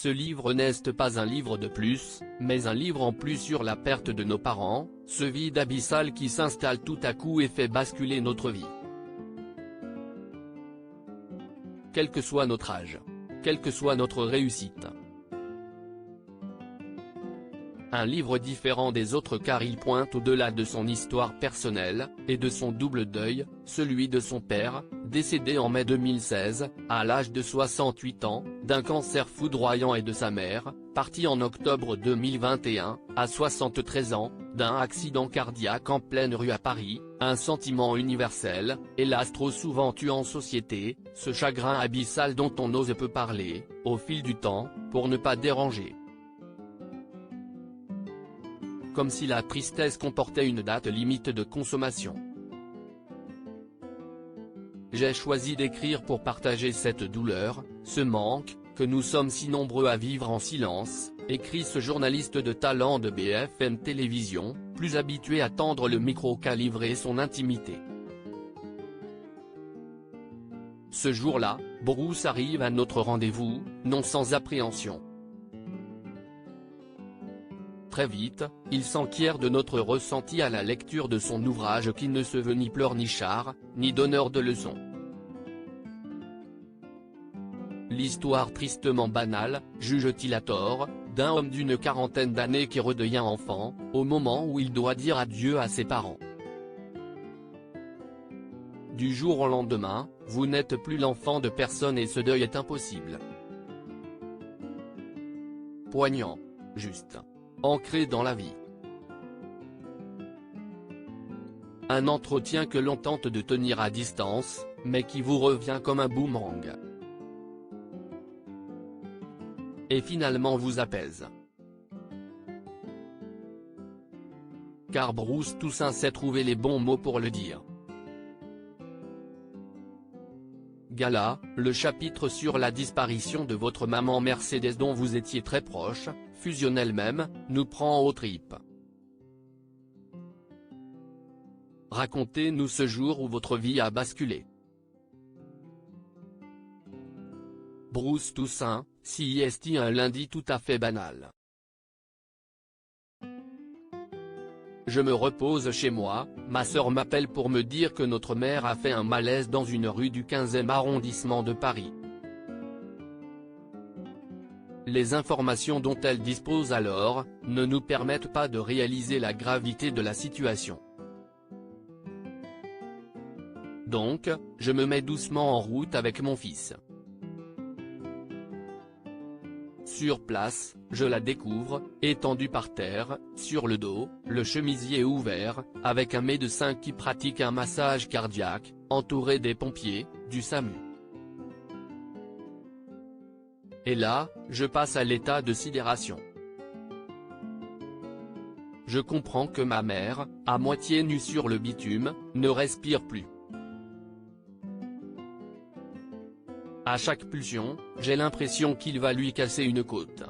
Ce livre n'est pas un livre de plus, mais un livre en plus sur la perte de nos parents, ce vide abyssal qui s'installe tout à coup et fait basculer notre vie. Quel que soit notre âge. Quelle que soit notre réussite. Un livre différent des autres car il pointe au-delà de son histoire personnelle, et de son double deuil, celui de son père, décédé en mai 2016, à l'âge de 68 ans, d'un cancer foudroyant et de sa mère, partie en octobre 2021, à 73 ans, d'un accident cardiaque en pleine rue à Paris, un sentiment universel, hélas trop souvent tuant en société, ce chagrin abyssal dont on n'ose peu parler, au fil du temps, pour ne pas déranger. Comme si la tristesse comportait une date limite de consommation. J'ai choisi d'écrire pour partager cette douleur, ce manque, que nous sommes si nombreux à vivre en silence, écrit ce journaliste de talent de BFM Télévision, plus habitué à tendre le micro qu'à livrer son intimité. Ce jour-là, Bruce arrive à notre rendez-vous, non sans appréhension. Très vite, il s'enquiert de notre ressenti à la lecture de son ouvrage qui ne se veut ni pleurnichard, ni donneur de leçons. L'histoire tristement banale, juge-t-il à tort, d'un homme d'une quarantaine d'années qui redevient enfant, au moment où il doit dire adieu à ses parents. Du jour au lendemain, vous n'êtes plus l'enfant de personne et ce deuil est impossible. Poignant. Juste. Ancré dans la vie. Un entretien que l'on tente de tenir à distance, mais qui vous revient comme un boomerang. Et finalement vous apaise. Car Bruce Toussaint sait trouver les bons mots pour le dire. Gala, le chapitre sur la disparition de votre maman Mercedes dont vous étiez très proche, fusionnelle même, nous prend aux tripes. Racontez-nous ce jour où votre vie a basculé. Bruce Toussaint, CIST un lundi tout à fait banal. Je me repose chez moi, ma sœur m'appelle pour me dire que notre mère a fait un malaise dans une rue du 15e arrondissement de Paris. Les informations dont elle dispose alors, ne nous permettent pas de réaliser la gravité de la situation. Donc, je me mets doucement en route avec mon fils. Sur place, je la découvre, étendue par terre, sur le dos, le chemisier ouvert, avec un médecin qui pratique un massage cardiaque, entouré des pompiers, du SAMU. Et là, je passe à l'état de sidération. Je comprends que ma mère, à moitié nue sur le bitume, ne respire plus. À chaque pulsion, j'ai l'impression qu'il va lui casser une côte.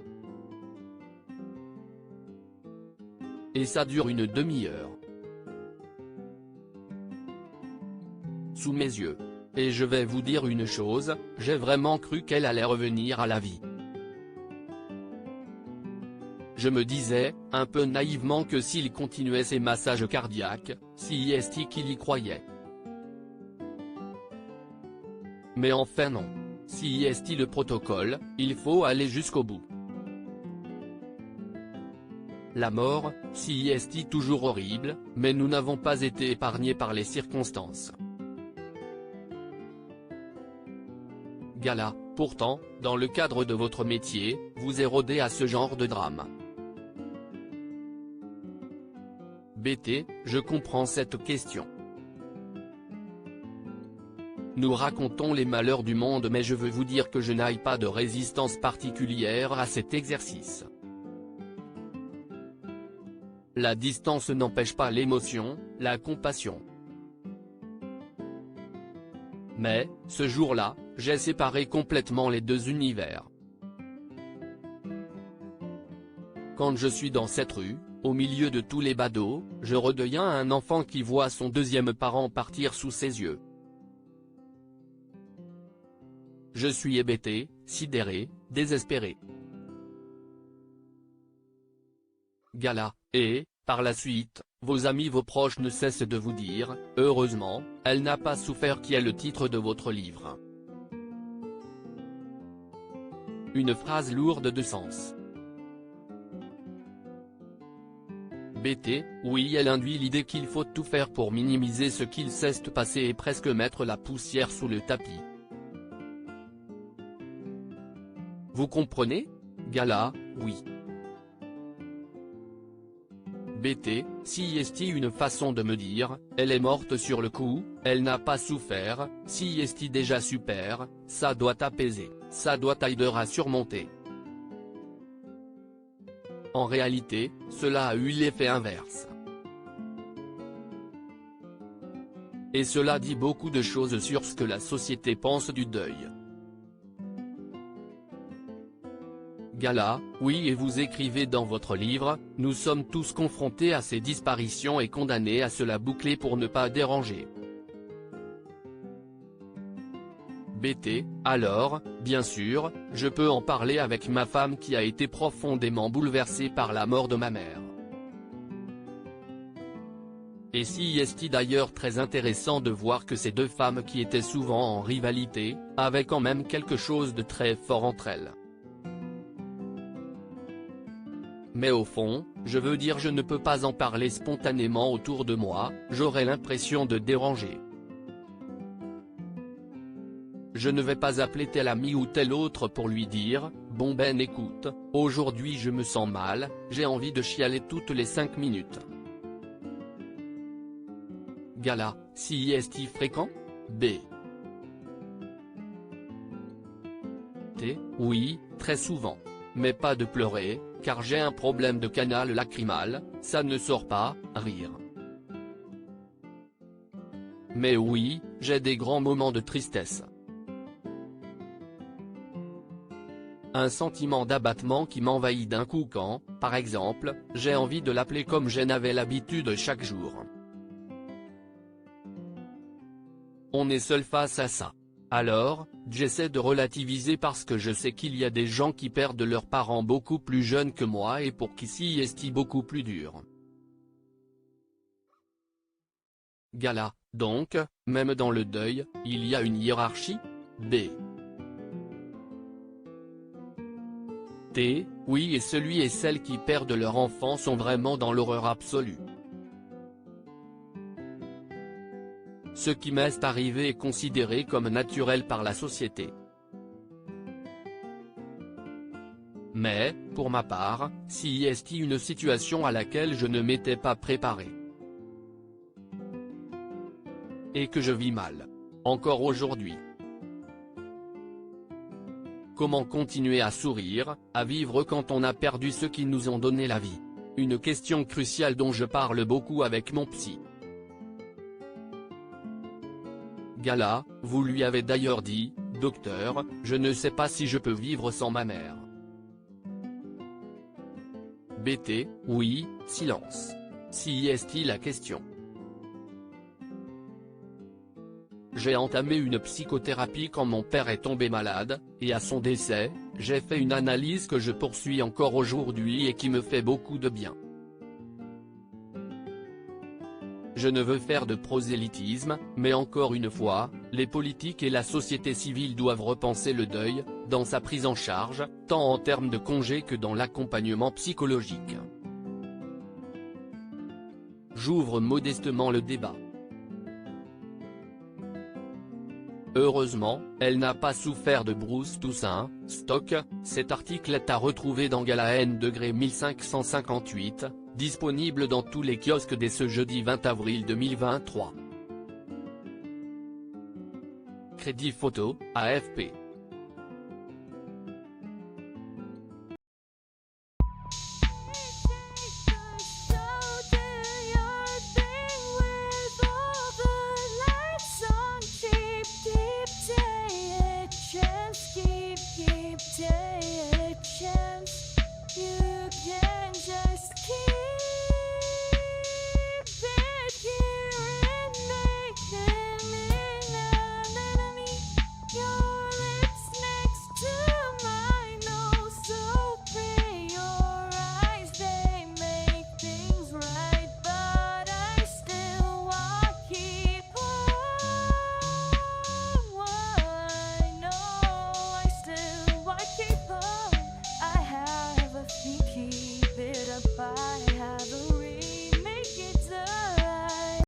Et ça dure une demi-heure. Sous mes yeux. Et je vais vous dire une chose, j'ai vraiment cru qu'elle allait revenir à la vie. Je me disais, un peu naïvement que s'il continuait ses massages cardiaques, CIST qu'il y croyait. Mais enfin non. CIST le protocole, il faut aller jusqu'au bout. La mort, CIST toujours horrible, mais nous n'avons pas été épargnés par les circonstances. Gala, pourtant, dans le cadre de votre métier, vous érodez à ce genre de drame. BT, je comprends cette question. Nous racontons les malheurs du monde mais je veux vous dire que je n'aille pas de résistance particulière à cet exercice. La distance n'empêche pas l'émotion, la compassion. Mais, ce jour-là, j'ai séparé complètement les deux univers. Quand je suis dans cette rue, au milieu de tous les badauds, je redeviens un enfant qui voit son deuxième parent partir sous ses yeux. Je suis hébété, sidéré, désespéré. Gala, et, par la suite, vos amis vos proches ne cessent de vous dire, heureusement, elle n'a pas souffert qui est le titre de votre livre. Une phrase lourde de sens. BT, oui, elle induit l'idée qu'il faut tout faire pour minimiser ce qu'il s'est passé et presque mettre la poussière sous le tapis. Vous comprenez? Gala, oui. BT, si est une façon de me dire, elle est morte sur le coup, elle n'a pas souffert, si est déjà super, ça doit apaiser, ça doit aider à surmonter. En réalité, cela a eu l'effet inverse. Et cela dit beaucoup de choses sur ce que la société pense du deuil. Gala, oui, et vous écrivez dans votre livre, nous sommes tous confrontés à ces disparitions et condamnés à se la boucler pour ne pas déranger. BT, alors, bien sûr, je peux en parler avec ma femme qui a été profondément bouleversée par la mort de ma mère. Et si est d'ailleurs très intéressant de voir que ces deux femmes qui étaient souvent en rivalité, avaient quand même quelque chose de très fort entre elles. Mais au fond, je veux dire je ne peux pas en parler spontanément autour de moi, j'aurais l'impression de déranger. Je ne vais pas appeler tel ami ou tel autre pour lui dire, bon ben écoute, aujourd'hui je me sens mal, j'ai envie de chialer toutes les 5 minutes. Gala, si est fréquent? B. T, oui, très souvent. Mais pas de pleurer, car j'ai un problème de canal lacrymal, ça ne sort pas, rire. Mais oui, j'ai des grands moments de tristesse. Un sentiment d'abattement qui m'envahit d'un coup quand, par exemple, j'ai envie de l'appeler comme j'en avais l'habitude chaque jour. On est seul face à ça. Alors, j'essaie de relativiser parce que je sais qu'il y a des gens qui perdent leurs parents beaucoup plus jeunes que moi et pour qui ci est beaucoup plus dur. Gala, donc, même dans le deuil, il y a une hiérarchie? B. T, oui, et celui et celle qui perdent leur enfant sont vraiment dans l'horreur absolue. Ce qui m'est arrivé est considéré comme naturel par la société. Mais, pour ma part, si est une situation à laquelle je ne m'étais pas préparé. Et que je vis mal. Encore aujourd'hui. Comment continuer à sourire, à vivre quand on a perdu ceux qui nous ont donné la vie? Une question cruciale dont je parle beaucoup avec mon psy. Gala, vous lui avez d'ailleurs dit, docteur, je ne sais pas si je peux vivre sans ma mère. BT, oui, silence. Si est-il la question? J'ai entamé une psychothérapie quand mon père est tombé malade, et à son décès, j'ai fait une analyse que je poursuis encore aujourd'hui et qui me fait beaucoup de bien. Je ne veux faire de prosélytisme, mais encore une fois, les politiques et la société civile doivent repenser le deuil, dans sa prise en charge, tant en termes de congés que dans l'accompagnement psychologique. J'ouvre modestement le débat. Heureusement, elle n'a pas souffert de Bruce Toussaint, stock, cet article est à retrouver dans Gala N°1558, disponible dans tous les kiosques dès ce jeudi 20 avril 2023. Crédit photo, AFP.